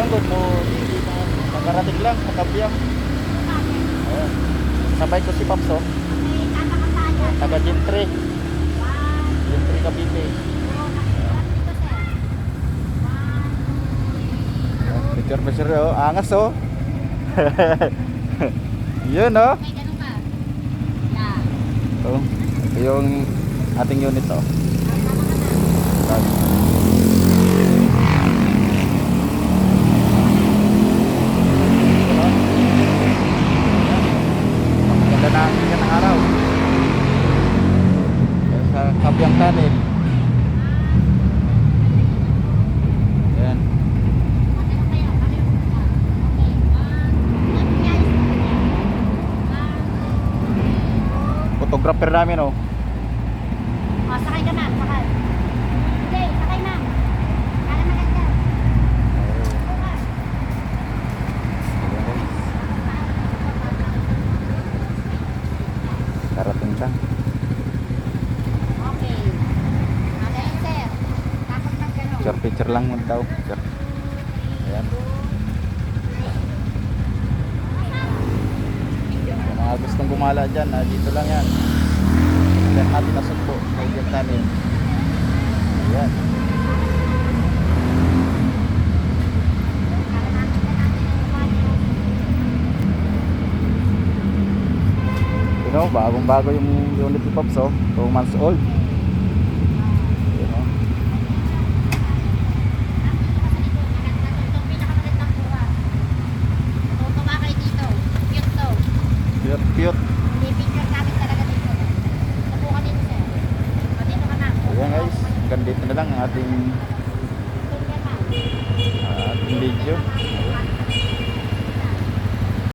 lang gud mo nakarating lang sa Kabyang. Ayan. Sabay ko si Papso. Taga Gentry. Gentry Cavite. Picture oh, angas oh. Yun oh. Oh, ito yung ating unit oh. Maganda na ang sikat ng araw. Sa Kabyang Tunnel. Ayan. Photographer namin oh. Oh, sakay ka ma'am, sakay. Hindi, sakay ma'am. Para maganda. Karating lang. Okay. Okay, sir. Tapos mag-ano. Picture lang mo daw. Ayan. Kung mga gustong gumala dyan, dito lang yan. Then natin nasugpo. Kabyang Tunnel. Ayan. You know, bagong-bago yung unit ni Pops oh. 2 months old. You know. Cute, cute. Ayan guys, hanggang dito na lang ang ating video.